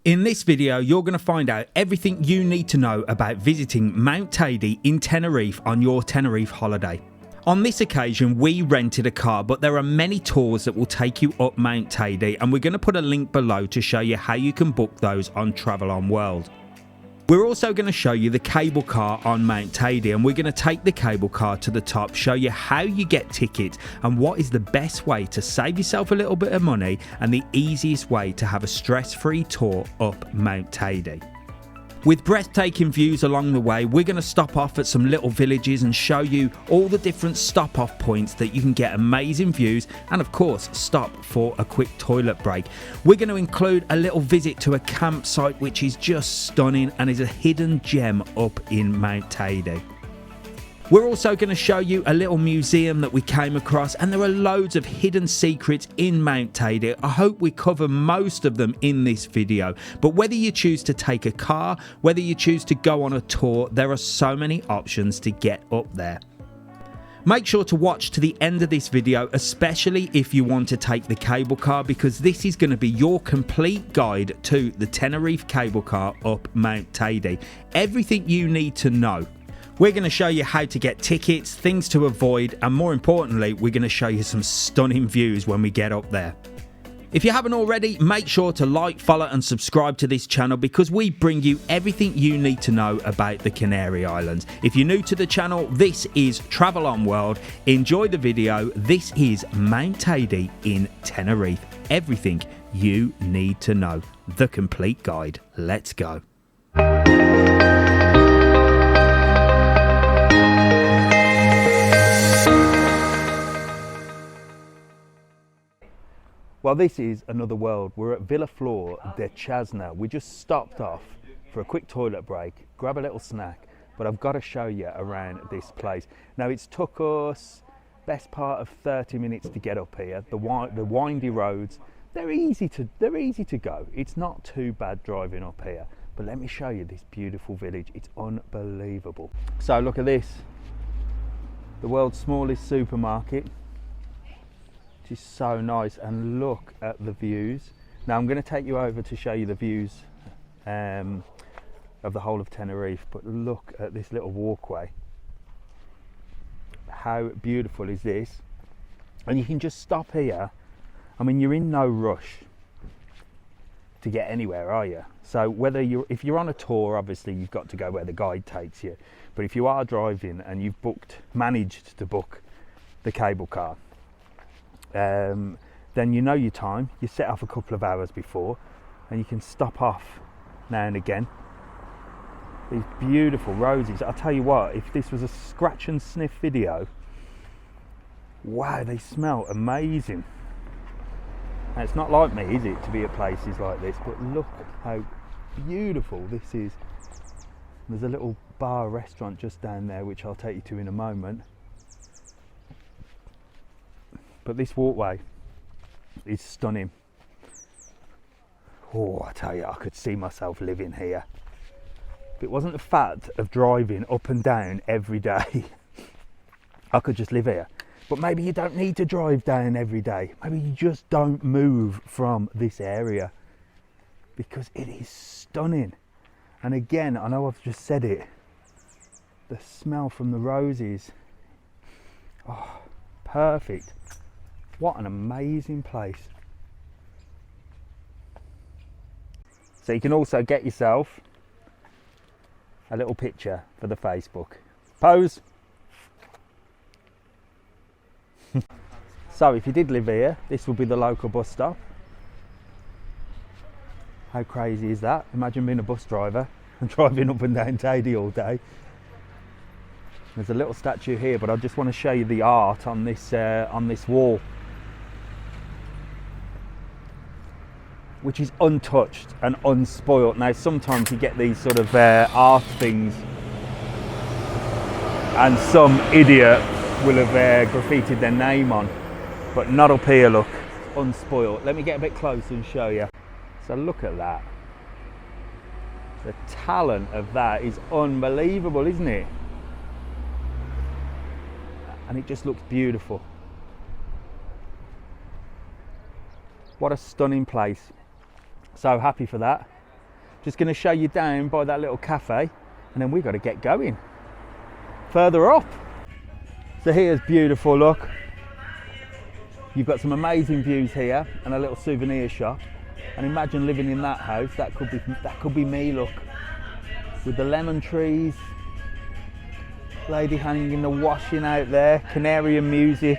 In this video, you're going to find out everything you need to know about visiting Mount Teide in Tenerife on your Tenerife holiday. On this occasion, we rented a car, but there are many tours that will take you up Mount Teide, and we're going to put a link below to show you how you can book those on TravelON World. We're also going to show you the cable car on Mount Teide, and we're going to take the cable car to the top, show you how you get tickets and what is the best way to save yourself a little bit of money and the easiest way to have a stress-free tour up Mount Teide. With breathtaking views along the way, we're going to stop off at some little villages and show you all the different stop-off points that you can get amazing views and of course stop for a quick toilet break. We're going to include a little visit to a campsite which is just stunning and is a hidden gem up in Mount Teide. We're also going to show you a little museum that we came across, and there are loads of hidden secrets in Mount Teide. I hope we cover most of them in this video, but whether you choose to take a car, whether you choose to go on a tour, there are so many options to get up there. Make sure to watch to the end of this video, especially if you want to take the cable car, because this is going to be your complete guide to the Tenerife cable car up Mount Teide. Everything you need to know. We're going to show you how to get tickets, things to avoid, and more importantly, we're going to show you some stunning views when we get up there. If you haven't already, make sure to like, follow and subscribe to this channel because we bring you everything you need to know about the Canary Islands. If you're new to the channel, this is TravelON World. Enjoy the video. This is Mount Teide in Tenerife. Everything you need to know. The complete guide. Let's go. Well, this is another world. We're at Vilaflor de Chasna. We just stopped off for a quick toilet break, grab a little snack, but I've got to show you around this place. Now, it's took us best part of 30 minutes to get up here. The windy roads, they're easy to go. It's not too bad driving up here, but let me show you this beautiful village. It's unbelievable. So look at this, the world's smallest supermarket. Is so nice, and look at the views. Now I'm going to take you over to show you the views of the whole of Tenerife, but look at this little walkway. How beautiful is this? And you can just stop here. I mean, you're in no rush to get anywhere, are you? So if you're on a tour, obviously you've got to go where the guide takes you, but if you are driving and you've managed to book the cable car, then you know your time. You set off a couple of hours before and you can stop off now and again. These beautiful roses. I'll tell you what, if this was a scratch and sniff video, wow, they smell amazing. Now, it's not like me, is it, to be at places like this, but look how beautiful this is. There's a little bar restaurant just down there which I'll take you to in a moment. But this walkway is stunning. Oh, I tell you, I could see myself living here. If it wasn't the fact of driving up and down every day, I could just live here. But maybe you don't need to drive down every day. Maybe you just don't move from this area because it is stunning. And again, I know I've just said it, the smell from the roses. Oh, perfect. What an amazing place. So you can also get yourself a little picture for the Facebook. Pose. So if you did live here, this would be the local bus stop. How crazy is that? Imagine being a bus driver and driving up and down Teide all day. There's a little statue here, but I just want to show you the art on this wall, which is untouched and unspoilt. Now sometimes you get these sort of art things and some idiot will have graffitied their name on, but not up here, look, unspoilt. Let me get a bit closer and show you. So look at that. The talent of that is unbelievable, isn't it? And it just looks beautiful. What a stunning place. So happy for that. Just going to show you down by that little cafe, and then we've got to get going further up. So here's beautiful, look. You've got some amazing views here and a little souvenir shop. And imagine living in that house. That could be me, look. With the lemon trees, lady hanging the washing out there, Canarian music.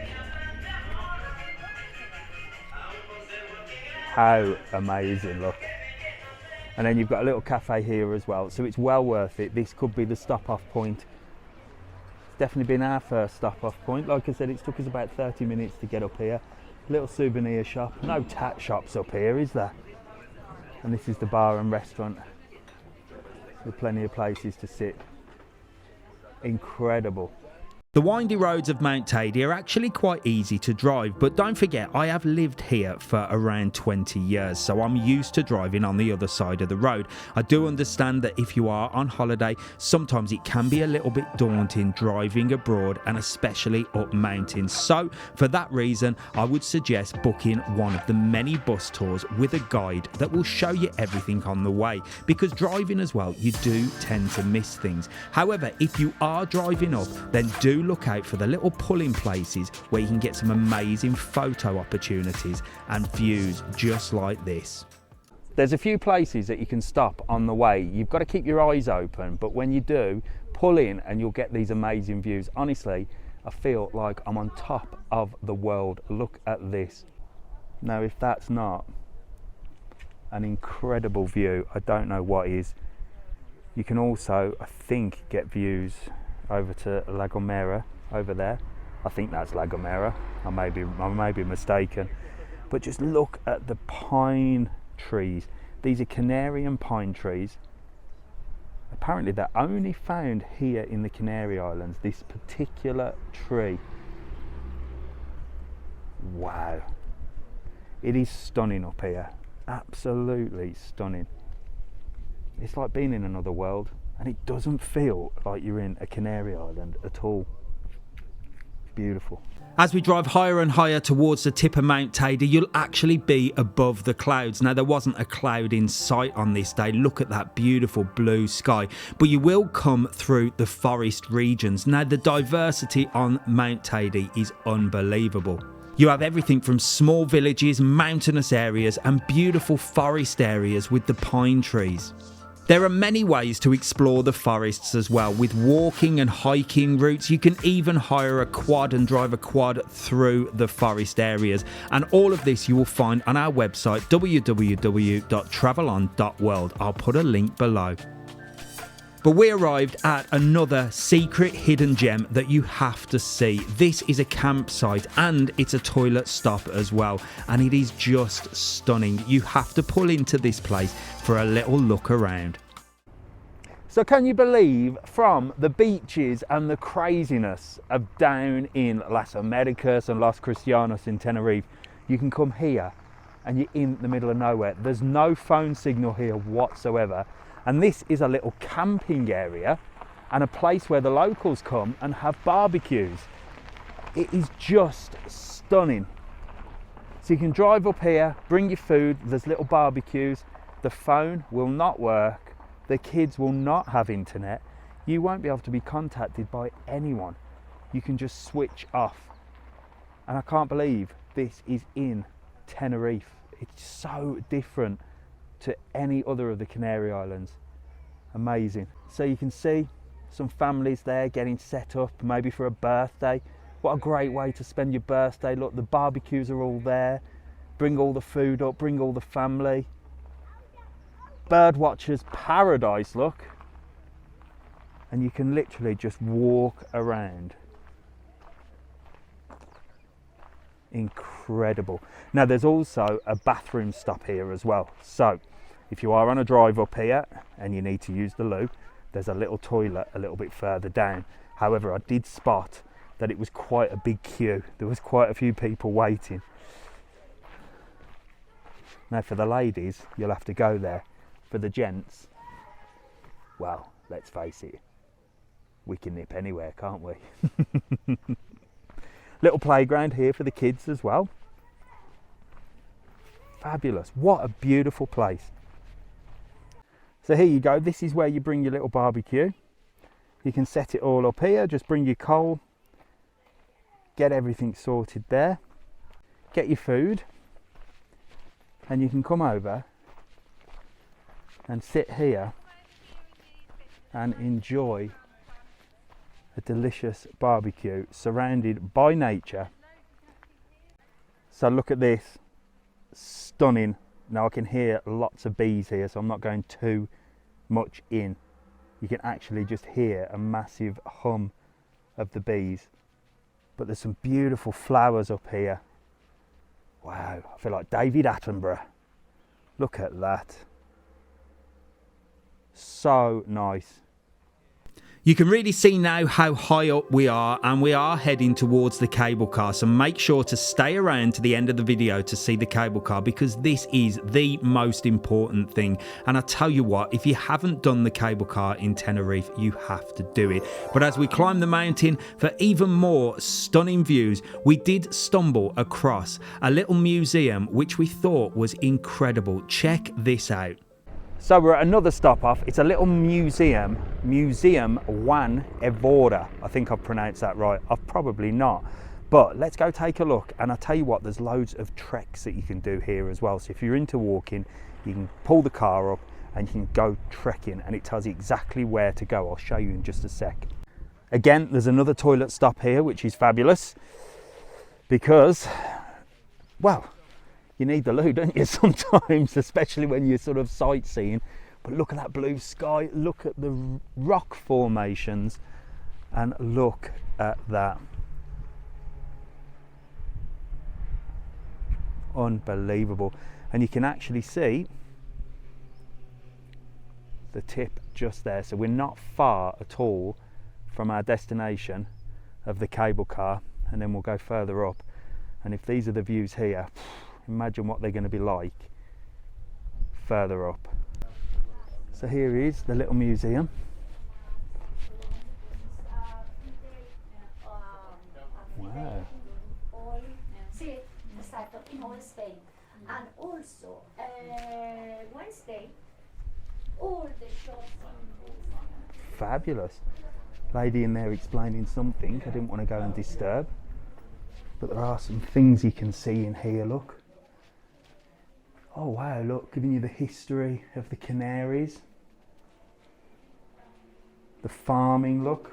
How amazing, look. And then you've got a little cafe here as well, so it's well worth it. This could be the stop off point. It's definitely been our first stop off point. Like I said, it took us about 30 minutes to get up here. Little souvenir shop. No tat shops up here, is there? And this is the bar and restaurant with plenty of places to sit. Incredible. The windy roads of Mount Teide are actually quite easy to drive, but don't forget I have lived here for around 20 years, so I'm used to driving on the other side of the road. I do understand that if you are on holiday, sometimes it can be a little bit daunting driving abroad and especially up mountains. So for that reason, I would suggest booking one of the many bus tours with a guide that will show you everything on the way, because driving as well, you do tend to miss things. However, if you are driving up, then do look out for the little pull-in places where you can get some amazing photo opportunities and views just like this. There's a few places that you can stop on the way. You've got to keep your eyes open, but when you do, pull in and you'll get these amazing views. Honestly, I feel like I'm on top of the world. Look at this. Now, if that's not an incredible view, I don't know what is. You can also, I think, get views over to La Gomera over there. I think that's La Gomera. I may be mistaken. But just look at the pine trees. These are Canarian pine trees. Apparently they're only found here in the Canary Islands, this particular tree. Wow. It is stunning up here. Absolutely stunning. It's like being in another world. And it doesn't feel like you're in a Canary Island at all. Beautiful. As we drive higher and higher towards the tip of Mount Teide, you'll actually be above the clouds. Now, there wasn't a cloud in sight on this day. Look at that beautiful blue sky. But you will come through the forest regions. Now, the diversity on Mount Teide is unbelievable. You have everything from small villages, mountainous areas, and beautiful forest areas with the pine trees. There are many ways to explore the forests as well, with walking and hiking routes. You can even hire a quad and drive a quad through the forest areas. And all of this you will find on our website, www.travelon.world. I'll put a link below. But we arrived at another secret hidden gem that you have to see. This is a campsite and it's a toilet stop as well. And it is just stunning. You have to pull into this place for a little look around. So can you believe, from the beaches and the craziness of down in Las Americas and Los Cristianos in Tenerife, you can come here and you're in the middle of nowhere. There's no phone signal here whatsoever. And this is a little camping area and a place where the locals come and have barbecues. It is just stunning. So you can drive up here, bring your food, there's little barbecues. The phone will not work. The kids will not have internet. You won't be able to be contacted by anyone. You can just switch off. And I can't believe this is in Tenerife. It's so different to any other of the Canary Islands. Amazing. So you can see some families there getting set up, maybe for a birthday. What a great way to spend your birthday. Look, the barbecues are all there. Bring all the food up, bring all the family. Bird watchers paradise, look. And you can literally just walk around. Incredible. Now there's also a bathroom stop here as well. So if you are on a drive up here and you need to use the loo, there's a little toilet a little bit further down. However, I did spot that it was quite a big queue. There was quite a few people waiting. Now for the ladies, you'll have to go there. For the gents, well, let's face it, we can nip anywhere, can't we? Little playground here for the kids as well. Fabulous. What a beautiful place. So here you go, this is where you bring your little barbecue. You can set it all up here, just bring your coal, get everything sorted there, get your food, and you can come over and sit here and enjoy a delicious barbecue surrounded by nature. So look at this, stunning. Now I can hear lots of bees here, so I'm not going too much in. You can actually just hear a massive hum of the bees. But there's some beautiful flowers up here. Wow, I feel like David Attenborough. Look at that. So nice. You can really see now how high up we are, and we are heading towards the cable car, so make sure to stay around to the end of the video to see the cable car, because this is the most important thing. And I tell you what, if you haven't done the cable car in Tenerife, you have to do it. But as we climb the mountain for even more stunning views, we did stumble across a little museum which we thought was incredible. Check this out. So we're at another stop off. It's a little museum, Museum Juan Evora. I think I've pronounced that right. I've probably not. But let's go take a look. And I'll tell you what, there's loads of treks that you can do here as well. So if you're into walking, you can pull the car up and you can go trekking, and it tells you exactly where to go. I'll show you in just a sec. Again, there's another toilet stop here, which is fabulous because, well, you need the loo, don't you, sometimes, especially when you're sort of sightseeing. But look at that blue sky, look at the rock formations, and look at that. Unbelievable. And you can actually see the tip just there. So we're not far at all from our destination of the cable car, and then we'll go further up. And if these are the views here, imagine what they're going to be like further up. So here is the little museum. Wow. In all Spain. And also Wednesday, all the shops. Fabulous. Lady in there explaining something. I didn't want to go and disturb. But there are some things you can see in here, look. Oh wow, look, giving you the history of the Canaries. The farming, look.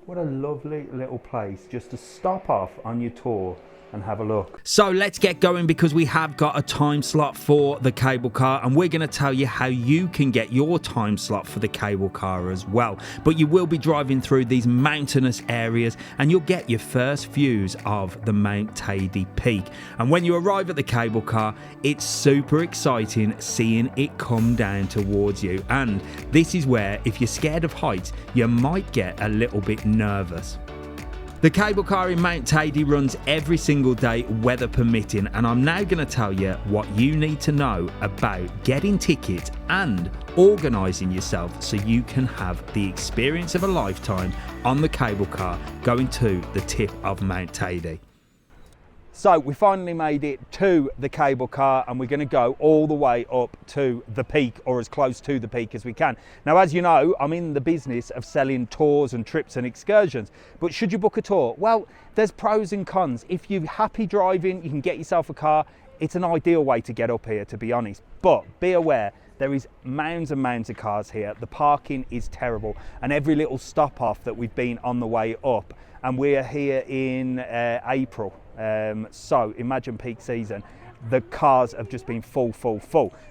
What a lovely little place just to stop off on your tour and have a look. So let's get going, because we have got a time slot for the cable car, and we're going to tell you how you can get your time slot for the cable car as well. But you will be driving through these mountainous areas, and you'll get your first views of the Mount Teide peak. And when you arrive at the cable car, it's super exciting seeing it come down towards you. And this is where, if you're scared of heights, you might get a little bit nervous. The cable car in Mount Teide runs every single day, weather permitting, and I'm now going to tell you what you need to know about getting tickets and organising yourself so you can have the experience of a lifetime on the cable car going to the tip of Mount Teide. So we finally made it to the cable car, and we're going to go all the way up to the peak, or as close to the peak as we can. Now, as you know, I'm in the business of selling tours and trips and excursions, but should you book a tour? Well, there's pros and cons. If you're happy driving, you can get yourself a car. It's an ideal way to get up here, to be honest, but be aware, there is mounds and mounds of cars here. The parking is terrible, and every little stop off that we've been on the way up, and we're here in April. So imagine peak season, the cars have just been full.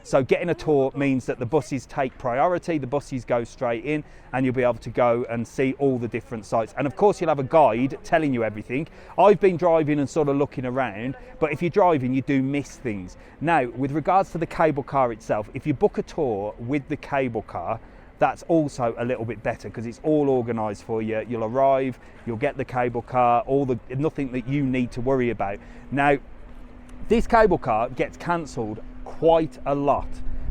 So getting a tour means that the buses take priority, the buses go straight in, and you'll be able to go and see all the different sites. And of course you'll have a guide telling you everything. I've been driving and sort of looking around, but if you're driving you do miss things. Now, with regards to the cable car itself, if you book a tour with the cable car, that's also a little bit better, because it's all organised for you. You'll arrive, you'll get the cable car, nothing that you need to worry about. Now, this cable car gets cancelled quite a lot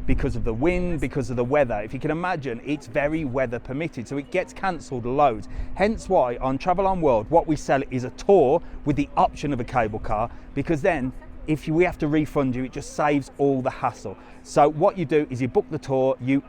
because of the wind, because of the weather. If you can imagine, it's very weather permitted, so it gets cancelled loads. Hence why on TravelON World, what we sell is a tour with the option of a cable car, because then if we have to refund you, it just saves all the hassle. So what you do is you book the tour, you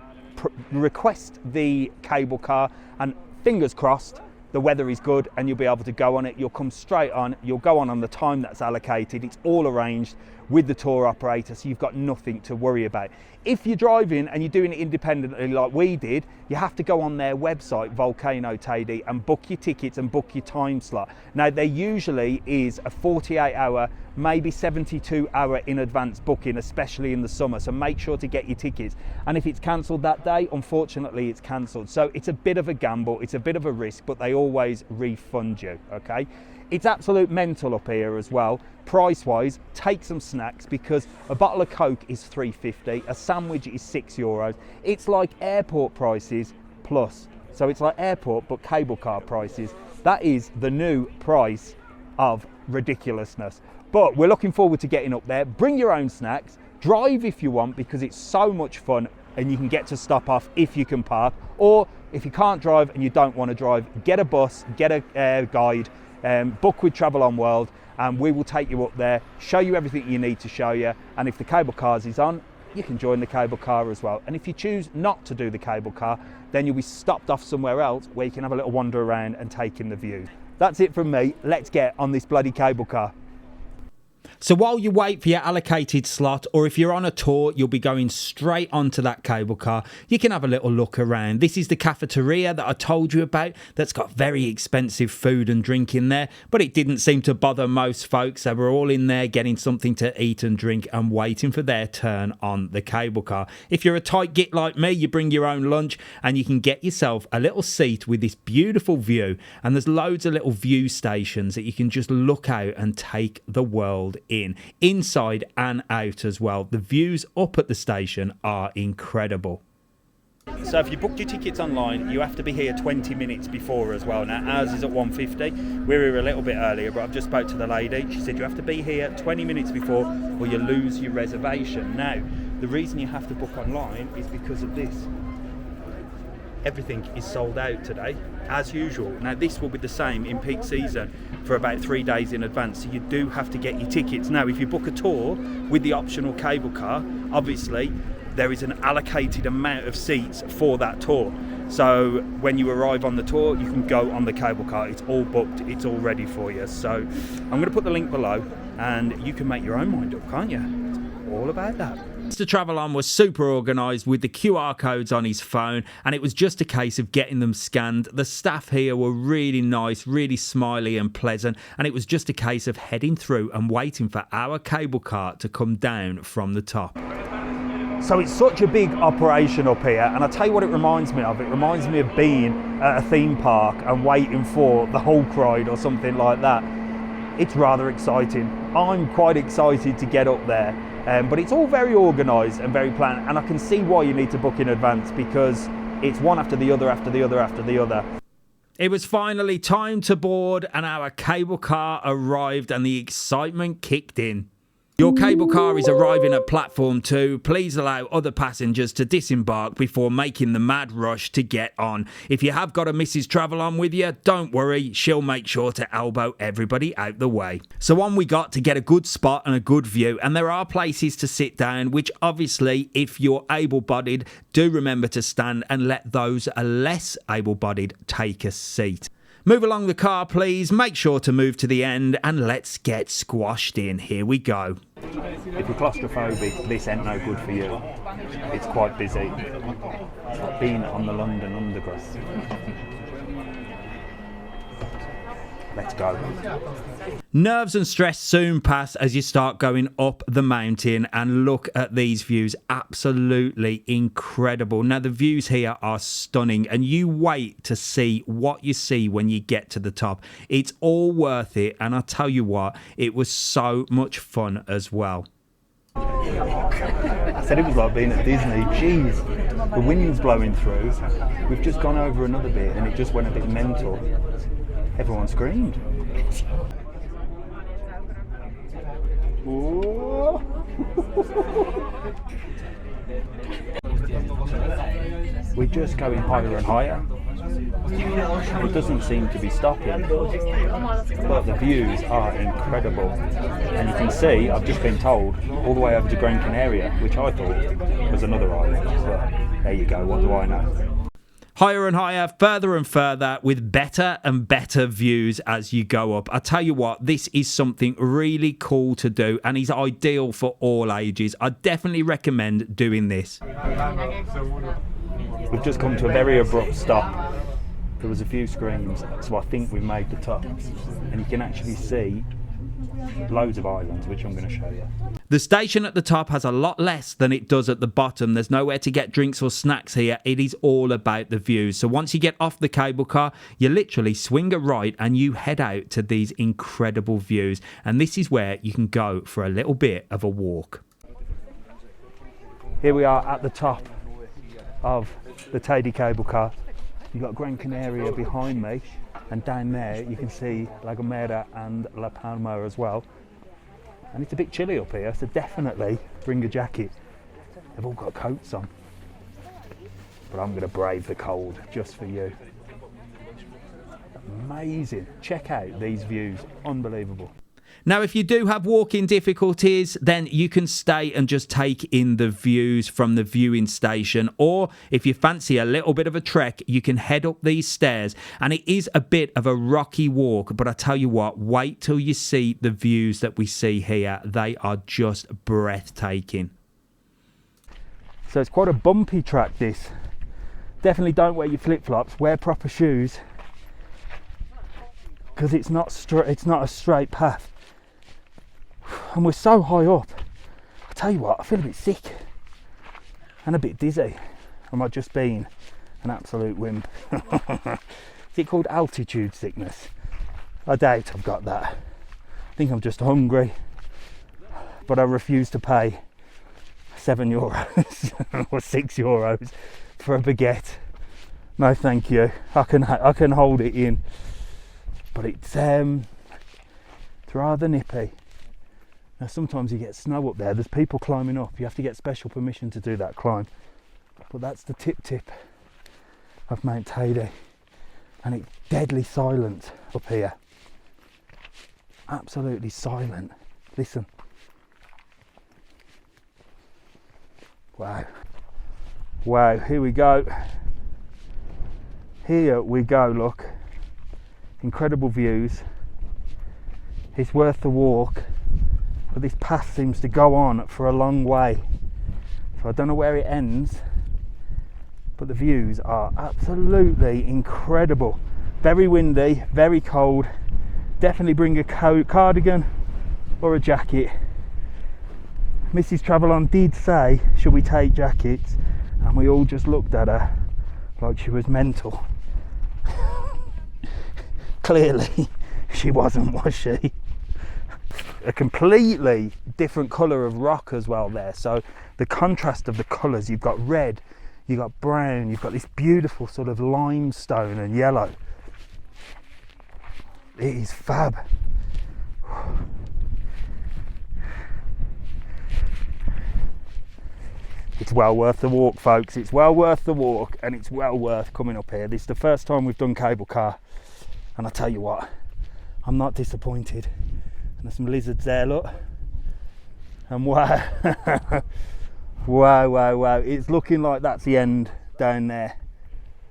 request the cable car, and fingers crossed the weather is good and you'll be able to go on it. You'll come straight on, you'll go on the time that's allocated. It's all arranged with the tour operator, so you've got nothing to worry about. If you're driving and you're doing it independently like we did, you have to go on their website, Volcano Teide, and book your tickets and book your time slot. Now, there usually is a 48-hour, maybe 72-hour in advance booking, especially in the summer, so make sure to get your tickets. And if it's cancelled that day, unfortunately it's cancelled. So it's a bit of a gamble, it's a bit of a risk, but they always refund you, okay? It's absolute mental up here as well. Price-wise, take some snacks, because a bottle of Coke is £3.50, a sandwich is €6. It's like airport prices plus. So it's like airport but cable car prices. That is the new price of ridiculousness. But we're looking forward to getting up there. Bring your own snacks, drive if you want, because it's so much fun and you can get to stop off if you can park. Or if you can't drive and you don't want to drive, get a bus, get a guide, book with TravelON World, and we will take you up there, show you everything you need to show you. And if the cable cars is on, you can join the cable car as well. And if you choose not to do the cable car, then you'll be stopped off somewhere else where you can have a little wander around and take in the view. That's it from me. Let's get on this bloody cable car. So while you wait for your allocated slot, or if you're on a tour, you'll be going straight onto that cable car, you can have a little look around. This is the cafeteria that I told you about that's got very expensive food and drink in there, but it didn't seem to bother most folks. They were all in there getting something to eat and drink and waiting for their turn on the cable car. If you're a tight git like me, you bring your own lunch and you can get yourself a little seat with this beautiful view, and there's loads of little view stations that you can just look out and take the world inside and out as well. The views up at the station are incredible. So if you booked your tickets online, you have to be here 20 minutes before as well. Now ours is at 1:50. We're here a little bit earlier, but I've just spoke to the lady. She said you have to be here 20 minutes before or you lose your reservation. Now, the reason you have to book online is because of this. Everything is sold out today, as usual. Now this will be the same in peak season for about 3 days in advance, so you do have to get your tickets. Now if you book a tour with the optional cable car, obviously there is an allocated amount of seats for that tour. So when you arrive on the tour, you can go on the cable car. It's all booked, it's all ready for you. So I'm going to put the link below and you can make your own mind up, can't you? It's all about that. Mr. TravelON was super organised with the QR codes on his phone, and it was just a case of getting them scanned. The staff here were really nice, really smiley and pleasant, and it was just a case of heading through and waiting for our cable car to come down from the top. So it's such a big operation up here, and I'll tell you what it reminds me of. It reminds me of being at a theme park and waiting for the Hulk ride or something like that. It's rather exciting. I'm quite excited to get up there. But it's all very organised and very planned, and I can see why you need to book in advance, because it's one after the other, after the other, after the other. It was finally time to board, and our cable car arrived and the excitement kicked in. Your cable car is arriving at platform 2. Please allow other passengers to disembark before making the mad rush to get on. If you have got a Mrs. TravelON with you, don't worry, she'll make sure to elbow everybody out the way. So on we got to get a good spot and a good view, and there are places to sit down, which obviously if you're able-bodied, do remember to stand and let those less able-bodied take a seat. Move along the car, please. Make sure to move to the end and let's get squashed in. Here we go. If you're claustrophobic, this ain't no good for you. It's quite busy. It's like being on the London Underground. Let's go. Nerves and stress soon pass as you start going up the mountain, and look at these views. Absolutely incredible. Now the views here are stunning, and you wait to see what you see when you get to the top. It's all worth it, and I tell you what, it was so much fun as well. I said it was like being at Disney. Jeez, the wind's blowing through. We've just gone over another bit and it just went a bit mental. Everyone screamed. We're just going higher and higher. It doesn't seem to be stopping, but the views are incredible. And you can see, I've just been told, all the way over to Gran Canaria, which I thought was another island. But there you go, what do I know? Higher and higher, further and further, with better and better views as you go up. I tell you what, this is something really cool to do and is ideal for all ages. I definitely recommend doing this. We've just come to a very abrupt stop. There was a few screens, so I think we've made the top. And you can actually see loads of islands, which I'm going to show you. The station at the top has a lot less than it does at the bottom. There's nowhere to get drinks or snacks here. It is all about the views. So once you get off the cable car, you literally swing a right and you head out to these incredible views. And this is where you can go for a little bit of a walk. Here we are at the top of the Teide cable car. You've got Gran Canaria behind me. And down there you can see La Gomera and La Palma as well. And it's a bit chilly up here, so definitely bring a jacket. They've all got coats on. But I'm going to brave the cold just for you. Amazing. Check out these views. Unbelievable. Now, if you do have walking difficulties, then you can stay and just take in the views from the viewing station. Or if you fancy a little bit of a trek, you can head up these stairs. And it is a bit of a rocky walk, but I tell you what, wait till you see the views that we see here. They are just breathtaking. So it's quite a bumpy track, this. Definitely don't wear your flip-flops, wear proper shoes, because it's not a straight path. And we're so high up. I tell you what, I feel a bit sick and a bit dizzy. Am I just being an absolute wimp? Is it called altitude sickness? I doubt I've got that. I think I'm just hungry, but I refuse to pay €7 or €6 for a baguette. No, thank you. I can hold it in, but it's rather nippy. Now sometimes you get snow up there, there's people climbing up, you have to get special permission to do that climb. But that's the tip of Mount Teide, and it's deadly silent up here. Absolutely silent. Listen. Wow. Wow, here we go. Here we go, look. Incredible views. It's worth the walk. But this path seems to go on for a long way, so I don't know where it ends, but the views are absolutely incredible. Very windy, very cold. Definitely bring a cardigan or a jacket. Mrs. TravelON did say, should we take jackets, and we all just looked at her like she was mental. Clearly she wasn't, was she? A completely different colour of rock as well there, so the contrast of the colours, you've got red, you've got brown, you've got this beautiful sort of limestone and yellow. It is fab. It's well worth the walk, folks. It's well worth the walk, and it's well worth coming up here. This is the first time we've done cable car, and I tell you what, I'm not disappointed. There's some lizards there, look. And wow. wow. It's looking like that's the end down there.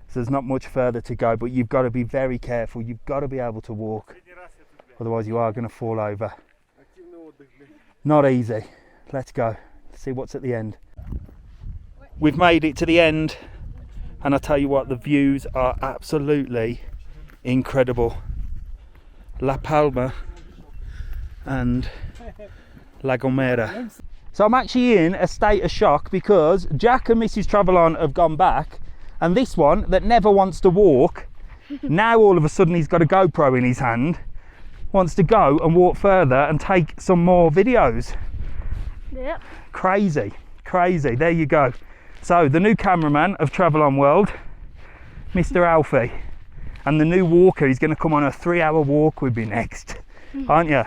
So there's not much further to go, but you've got to be very careful. You've got to be able to walk. Otherwise you are going to fall over. Not easy. Let's go. See what's at the end. We've made it to the end. And I tell you what, the views are absolutely incredible. La Palma and La Gomera. So I'm actually in a state of shock because Jack and Mrs. TravelON have gone back, and this one that never wants to walk, now all of a sudden he's got a GoPro in his hand, wants to go and walk further and take some more videos. Yep. Crazy. There you go. So the new cameraman of TravelON World, Mr. Alfie, and the new walker, he's going to come on a 3-hour walk with me next, aren't you?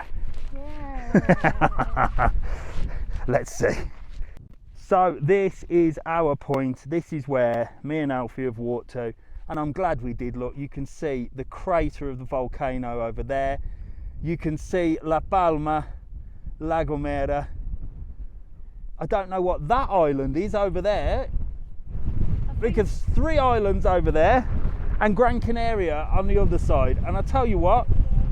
Let's see. So this is our point. This is where me and Alfie have walked to, and I'm glad we did. Look, you can see the crater of the volcano over there. You can see La Palma, La Gomera. I don't know what that island is over there. Because 3 islands over there and Gran Canaria on the other side. And I tell you what,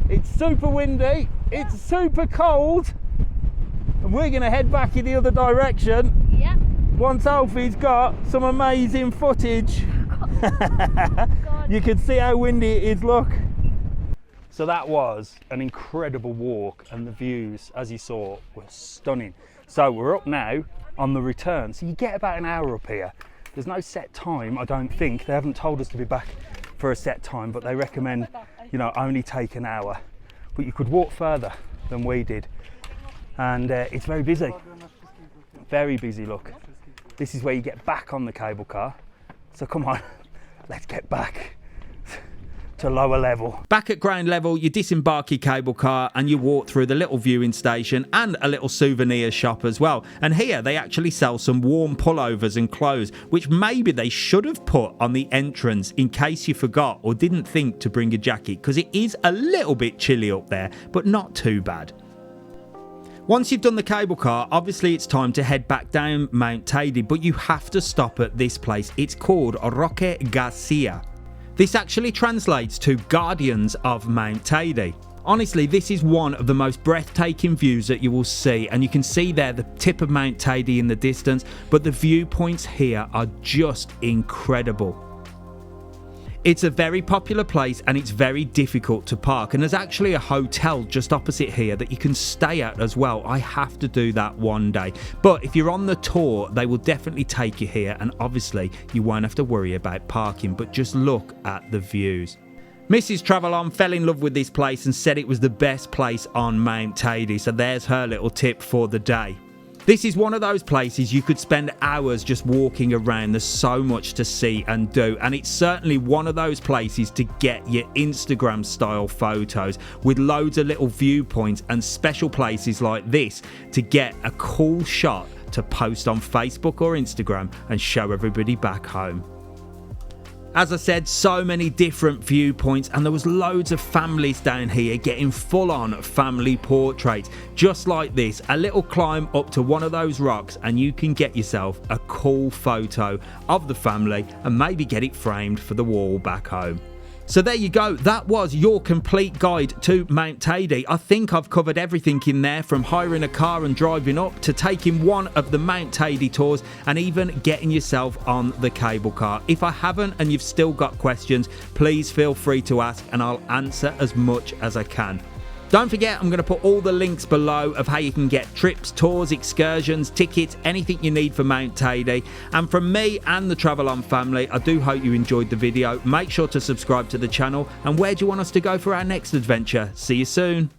it's super windy, it's super cold, and we're going to head back in the other direction. Yeah. Once Alfie's got some amazing footage. You can see how windy it is, look. So that was an incredible walk, and the views, as you saw, were stunning. So we're up now on the return. So you get about an hour up here. There's no set time, I don't think. They haven't told us to be back for a set time, but they recommend, you know, only take an hour. But you could walk further than we did. And it's very busy. Very busy, look. This is where you get back on the cable car. So come on, let's get back to lower level. Back at ground level, you disembark your cable car and you walk through the little viewing station and a little souvenir shop as well. And here they actually sell some warm pullovers and clothes, which maybe they should have put on the entrance in case you forgot or didn't think to bring a jacket, because it is a little bit chilly up there, but not too bad. Once you've done the cable car, obviously it's time to head back down Mount Teide, but you have to stop at this place. It's called Roques de Garcia. This actually translates to Guardians of Mount Teide. Honestly, this is one of the most breathtaking views that you will see, and you can see there the tip of Mount Teide in the distance, but the viewpoints here are just incredible. It's a very popular place and it's very difficult to park, and there's actually a hotel just opposite here that you can stay at as well. I have to do that one day, but if you're on the tour they will definitely take you here, and obviously you won't have to worry about parking, but just look at the views. Mrs. TravelON fell in love with this place and said it was the best place on Mount Teide, so there's her little tip for the day. This is one of those places you could spend hours just walking around. There's so much to see and do, and it's certainly one of those places to get your Instagram style photos with loads of little viewpoints and special places like this to get a cool shot to post on Facebook or Instagram and show everybody back home. As I said, so many different viewpoints, and there was loads of families down here getting full-on family portraits. Just like this, a little climb up to one of those rocks and you can get yourself a cool photo of the family and maybe get it framed for the wall back home. So there you go, that was your complete guide to Mount Teide. I think I've covered everything in there, from hiring a car and driving up to taking one of the Mount Teide tours and even getting yourself on the cable car. If I haven't and you've still got questions, please feel free to ask and I'll answer as much as I can. Don't forget, I'm going to put all the links below of how you can get trips, tours, excursions, tickets, anything you need for Mount Teide. And from me and the TravelON family, I do hope you enjoyed the video. Make sure to subscribe to the channel. And where do you want us to go for our next adventure? See you soon.